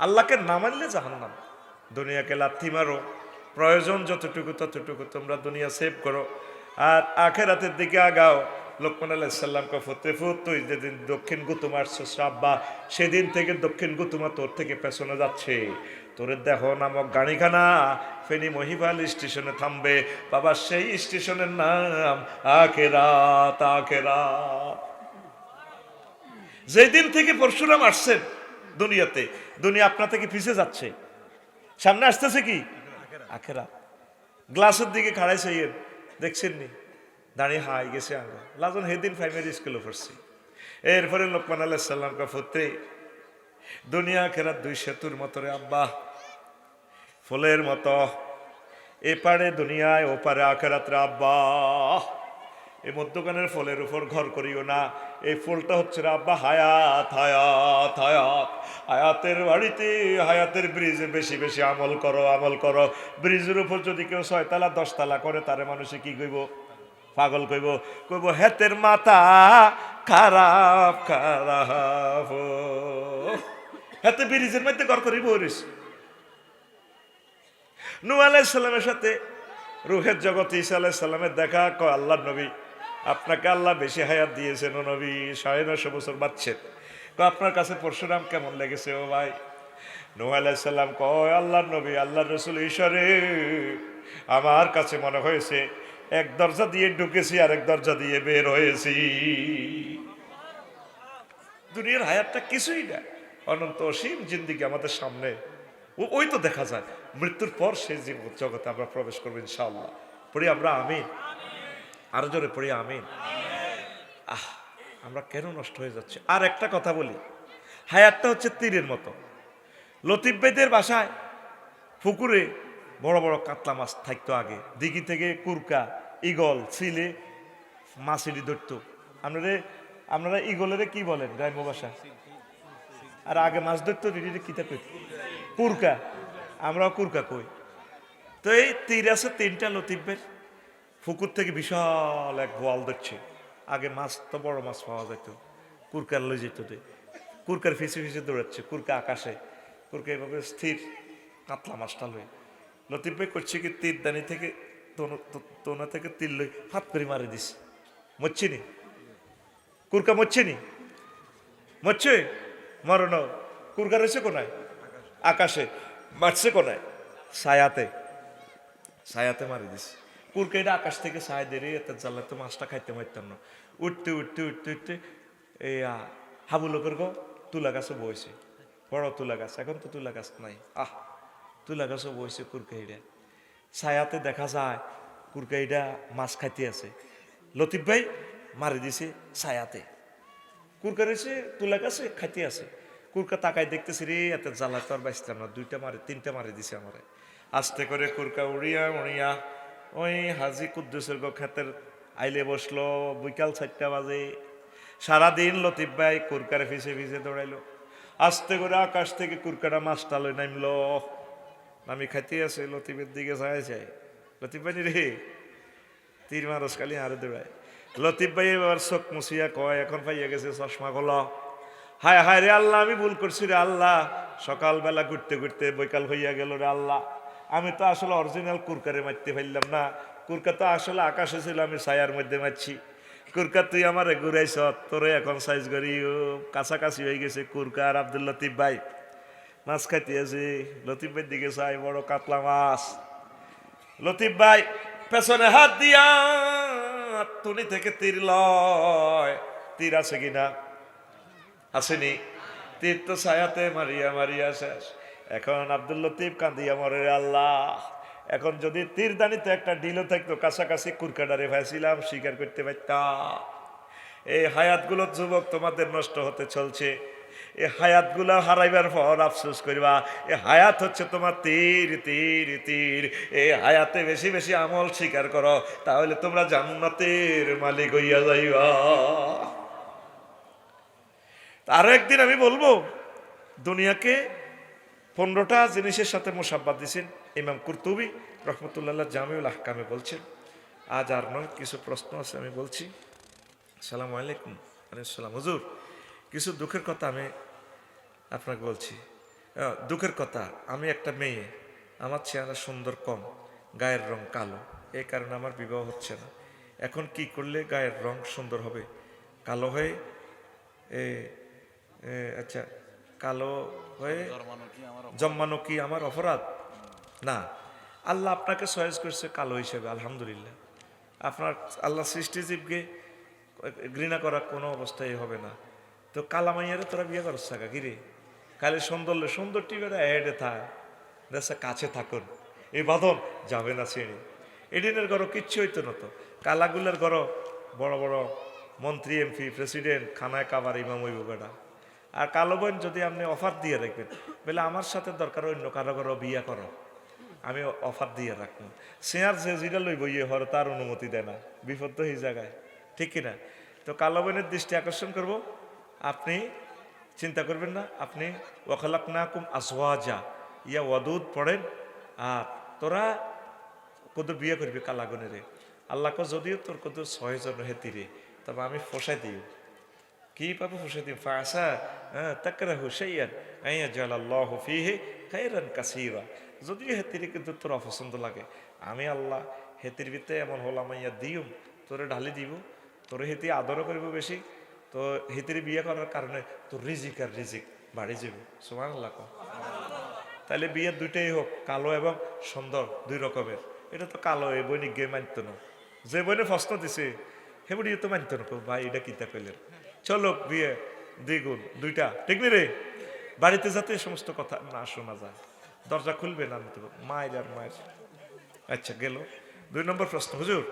আল্লাহকে না মানলে জাহান্নাম। দুনিয়াকে লাথি মারো, প্রয়োজন যতটুকু ততটুকু তোমরা দুনিয়া সেভ করো, আর আখেরাতের দিকে আগাও। লোকমান আলাইহিস সালামকে ফুতে ফুত, তুই যেদিন দক্ষিণ গুতু মারছিস আব্বা, সেদিন থেকে দক্ষিণ গুতুমা তোর থেকে পেছনে যাচ্ছে। তোর দেহ নামক গাড়িখানা ফেনী মহিপাল স্টেশনে থামবে বাবা, সেই স্টেশনের নাম আখেরাত। আখেরাত যেদিন থেকে পরশুরাম আসছেন দুনিয়াতে, দুনিয়া আপনা থেকে পিছিয়ে যাচ্ছে, সামনে আসতেছে কি আখেরাত। গ্লাসের দিকে খাড়াইছে দেখছেন নি, দাঁড়িয়ে হাই গেছে আঙ্গা লাজন, হেদিন প্রাইমারি স্কুলে পড়ছি। এরপরে লোকমান আলাইহিস সালামকে ফুতে, দুনিয়া আখেরাত দুই সেতুর মতো রে আব্বা, ফুলের মতো, এপারে দুনিয়ায় ওপারে আখেরাত রে আব্বা। এই মধ্যখানের ফলের উপর ঘর করিও না, এই ফুলটা হচ্ছে রে আব্বা হায়াত। হায়াত হায়াত হায়াতের বাড়িতে, হায়াতের ব্রিজে বেশি বেশি আমল করো, আমল করো। ব্রিজের উপর যদি কেউ 6 তালা 10 তালা করে, তারে মানুষে কি কইব? পাগল কইব, কইব হেতের মাথা খারাপ খারাপ। হেতে ব্রিজের মধ্যে ঘর করিব। নূহ আলাইহিস সালামের সাথে রূহের জগতে ঈসা আলাইহিস সালামের দেখা, কয় আল্লাহর নবী, আপনাকে আল্লাহ বেশি হায়াত দিয়েছেন ও নবী, 950 বছর বাঁচছেন। আপনার কাছে পরশুরাম কেমন লেগেছে ও ভাই? নূহ আলাইহিস সালাম কয়, আল্লাহর নবী, আল্লাহর রাসূল ঈশ্বরে, আমার কাছে মনে হয়েছে এক দরজা দিয়ে ঢুকেছি আর এক দরজা দিয়ে বের হয়েছি। দুনিয়ার হায়াতটা কিছুই না, অনন্ত অসীম জিন্দেগি আমাদের সামনে, ওই তো দেখা যায়। মৃত্যুর পর সেই জগতে আমরা প্রবেশ করবো ইনশাআল্লাহ। পড়ি আমরা আমিন, আরো জোরে পড়ি আমিন। আমরা কেন নষ্ট হয়ে যাচ্ছে? আর একটা কথা বলি, হায়াতটা হচ্ছে তীরের মতো। লতিফ ভাইদের বাসায় পুকুরে বড় বড় কাতলা মাছ থাকতো আগে, দিঘি থেকে কুরকা, ঈগল, চিলে মাছিলি ধরতো। আপনারা ঈগলের কি বলেন গ্রাম্য ভাষা? আর আগে মাছ ধরতো কিতা কই? কুরকা, আমরাও কুরকা কই। তো এই তীর আছে 3টা লতিফের, পুকুর থেকে বিশাল এক বোয়াল ধরছে। আগে মাছ তো বড় মাছ পাওয়া যেত, কুরকার লই যেত, কুরকার ফিসে ফিসে দৌড়াচ্ছে, কুরকা আকাশে, কুরকা এভাবে স্থির কাতলা মাছটা লই। লতিফ ভাই করছে কি, তীর দানি থেকে তোনা থেকে তীর লই হাত করে মারি দিস, মরছে নি কুরকা, মরছে নি, মরছে মরণ। কুরকা রয়েছে কোনায়? আকাশে। মারছে কোনায়? ছায়াতে। ছায়াতে মারি দিস। কুরকা এটা আকাশ থেকে ছায়া দিয়ে এত জ্বালা, তো মাছটা খাইতে পারতাম না। উঠতে উঠতে উঠতে উঠতে এই হাবু লোকের গো তুলা গাছে বইছে, বড় তুলা গাছ, এখন তো তুলা গাছ নাই। তুলা গাছও বইছে কুরকা এটা, ছায়াতে দেখা যায় কুরকা এটা মাছ খাইতে আছে। লতিফ ভাই মারি দিছে ছায়াতে, কুরকা রয়েছে তুলা গাছে খাইতে আছে। কুরকা তাকাই দেখতেছি রে, এত জ্বালা তো আর বাঁচতাম না, 2টা মারে 3টা মারি দিছে আমারে। আস্তে করে কুরকা উড়িয়া উড়িয়া ওই হাজি কুদ্দুসের গো ক্ষেতের আইলে বসলো। বিকাল 4টা বাজে। সারাদিন লতিফ ভাই কুরকারে ফিসে ফিসে দৌড়াইলো। আস্তে করে আকাশ থেকে কুরকাটা মাছটা লই নামলো, আমি খাইতে আছে। লতিফের দিকে চাই, লতিফ ভাই রে তীর মারস খালি আরে দৌড়ায়। লতিফ ভাই এবার চোখ মুছিয়া কয়, এখন পাইয়া গেছে চশমা গলা। হায় হায় রে আল্লাহ, আমি ভুল করছি রে আল্লাহ, সকালবেলা ঘুরতে ঘুরতে বৈকাল হইয়া গেল রে আল্লাহ। আমি তো আসলে অরিজিনাল কুরকারে মারতে পারলাম না, কুরকা তো আসলে আকাশে ছিল, আমি ছায়ার মধ্যে মারছি। কুরকা তুই আমারে ঘুরাইছ, তোরে এখন সাইজ করি কাছাকাছি হয়ে গেছে কুরকা আর আব্দুল লতিফ ভাই মাছ খাইতে আছে। লতিফ ভাইয়ের দিকে চাই, বড় কাতলা মাছ। লতিফ ভাই পেছনে হাত দিয়া তুনি থেকে তীর লয়, তীর আছে কিনা? আসেনি। তীর তো ছায়াতে মারিয়া মারিয়া শেষ। এখন আব্দুল লতিফ কান্দিয়া মরে, আল্লাহ এখন যদি তীর দানিতে একটা ঢিলও থাকতো, কাছাকাছি কুরকাডারে ভাইছিলাম, স্বীকার করতে পারতাম। এই হায়াতগুলো যুবক তোমাদের নষ্ট হতে চলছে, এই হায়াতগুলো হারাইবার পর আফসোস করিবা। এই হায়াত হচ্ছে তোমার তীর তীর তীর। এই হায়াতে বেশি বেশি আমল স্বীকার করো, তাহলে তোমরা জান্নাতের মালিক হইয়া যাইবা। আরো একদিন আমি বলবো, দুনিয়াকে 15টা জিনিসের সাথে মোসাব্বাত দিয়েছেন ইমাম কুরতুবী রহমতুল্লাহ জামিউল আহকামে বলছেন। আজ আর নয়, কিছু প্রশ্ন আছে আমি বলছি। আসসালামু আলাইকুম। আলাইকুম আসসালাম। হুজুর, কিছু দুঃখের কথা আমি আপনাকে বলছি। দুঃখের কথা, আমি একটা মেয়ে, আমার চেহারা সুন্দর কম, গায়ের রং কালো, এই কারণে আমার বিবাহ হচ্ছে না। এখন কি করলে গায়ের রং সুন্দর হবে? কালো হয়ে এ আচ্ছা, কালো হয়ে জন্মানো কি আমার অপরাধ? না, আল্লাহ আপনাকে চয়েস করছে কালো হিসেবে, আলহামদুলিল্লাহ। আপনার আল্লাহ সৃষ্টিজীবকে ঘৃণা করা কোনো অবস্থায় হবে না। তো কালা মাইয়ারে তোরা বিয়ে করছ থাকা কিরে? খালি সুন্দর টিভি এডে থাক, দেশে কাছে থাকুন, এই বাঁধন যাবে না ছেড়ে। এডিনের ঘরও কিচ্ছু হইতো না তো। কালাগুলের ঘরও বড় বড় মন্ত্রী, এমপি, প্রেসিডেন্ট, খানায় কাবার ইমাম হইব বেড়া। আর কালো বোন যদি আপনি অফার দিয়ে রাখবেন, বলে আমার সাথে দরকার অন্য কারো ঘরও বিয়ে করো, আমি অফার দিয়ে রাখবো। শেয়ার যে যেটা লইব ইয়ে হর তার অনুমতি দেয় না, বিপদ তো এই জায়গায়, ঠিক কিনা? তো কালো বোনের দৃষ্টি আকর্ষণ করব, আপনি চিন্তা করবেন না। আপনি ওয়াখালাক না কুম আসওয়াজা ইয়া ওয়াদুদ পড়েন, আর তোরা কত বিয়ে করবি কালাগনেরে। আল্লাহ কো যদিও তোর কত 6 জন হেতিরে, তবে আমি ফসাই দিই। কি পাবো ফসাই দিই? ফাসা তাকরাহু শাইয়ান আইয়াজালাল্লাহু ফীহি খায়রান কাসীরা। যদিও হেতিরে কিন্তু তোর অপছন্দ লাগে, আমি আল্লাহ হেতির ভিতরে এমন হলামাইয়া দিও, তোরে ঢালি দিব, তোরে হেতি আদরও করব বেশি। তো হেতিরে বিয়ে করার কারণে তোর রিজিক আর রিজিক বাড়ি যাবে। সুবহানাল্লাহ। তাহলে বিয়ে দুইটাই হোক, কালো এবং সুন্দর, দুই রকমের। এটা তো কালো, এই বইনি গে মানত না, যে বইনে প্রশ্ন দিছে হে বই তো মানত না। ভাই এটা কিতা পেলেন, চলো বিয়ে দ্বিগুণ দুইটা, ঠিক নি রে? বাড়িতে যাতে এই সমস্ত কথা না শোনা যায়, দরজা খুলবে না, মায়ের আর মায়ের। আচ্ছা গেল 2 নম্বর প্রশ্ন। হুজুর,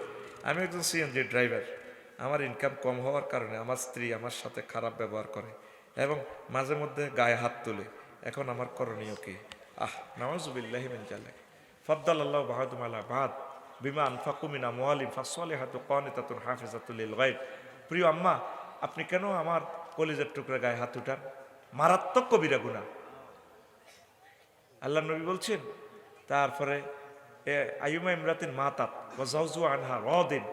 আমি একজন সিএনজি ড্রাইভার, আমার ইনকাম কম হওয়ার কারণে আমার স্ত্রী আমার সাথে খারাপ ব্যবহার করে এবং মাঝে মধ্যে গায়ে হাত তোলে, এখন আমার করণীয় কি? নাউযুবিল্লাহি মিন যালিক। ফাদ্দালাল্লাহু বা'দাহুম আলা বা'দ বিমা আনফাকু মিন আমওয়ালিহিম ফাসসালিহাতু কানিতাতুন হাফিজাতুল লিল গায়ব। প্রিয় আম্মা, আপনি কেন আমার কলিজার টুকরা গায়ে হাত উঠান? মারাত্মক কবিরা গুনাহ। আল্লাহ নবী বলছেন, তারপরে আইয়ুমা ইমরাতিন মাতাত ওয়া যাওজু আনহা রাদিন,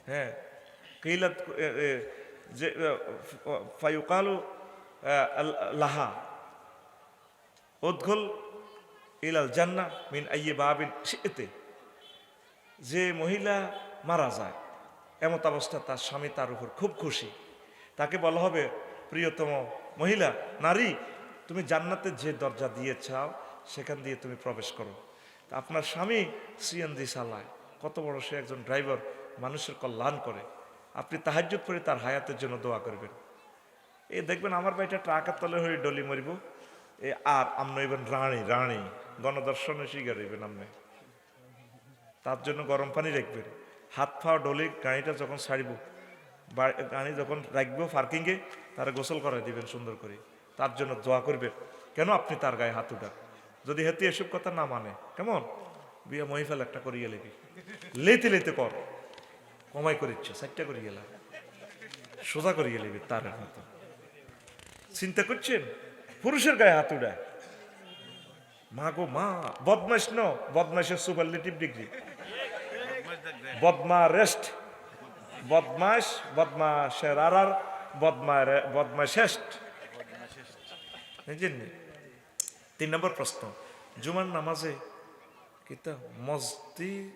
হ্যাঁ, কিলাত যে ফায়ুকালু লাহা উদখুল ইলাল জান্নাহ মিন আইয়ি বাবিন শি'তি। যে মহিলা মারা যায়, এমত অবস্থা তার স্বামী তার উপর খুব খুশি, তাকে বলা হবে, প্রিয়তম মহিলা, নারী, তুমি জান্নাতে যে দরজা দিয়ে চাও সেখান দিয়ে তুমি প্রবেশ করো। তা আপনার স্বামী সিএনজি চালায়, কত বড় সে একজন ড্রাইভার, মানুষের কল্যাণ করে। আপনি তাহাজ্জুদ পড়ে তার হায়াতের জন্য দোয়া করবেন। এই দেখবেন আমার বাড়িটা ট্রাকের তলে হয়ে ডলি মরিব, আর আপনি হইবেন রানী গণদর্শনে শিকার হইবেন আপনি। তার জন্য গরম পানি রাখবেন, হাত পা ডলি গাড়িটা যখন ছাড়িব, গাড়ি যখন রাখবো পার্কিংয়ে, তারা গোসল করাই দিবেন সুন্দর করে, তার জন্য দোয়া করবেন। কেন আপনি তার গায়ে হাত উঠান? যদি হেতু এসব কথা না মানে, কেমন বিয়ে মহিফেল একটা করিয়ে লেবি, লেতে কর, কমাই করিচ্ছ 4টা করিয়ে গেলাম, সোজা করিয়ে লেবি তার মতো। চিন্তা করছেন পুরুষের গায়ে হাত উঠায়? মা গো মা, বদমাইশ ন, বদমাইশের সুপারলেটিভ ডিগ্রি, বদমারেস্ট, বদমাশের আর বদমাশেষ্ট। 3 নম্বর প্রশ্ন, জুমার নামাজে কিতা মসজিদ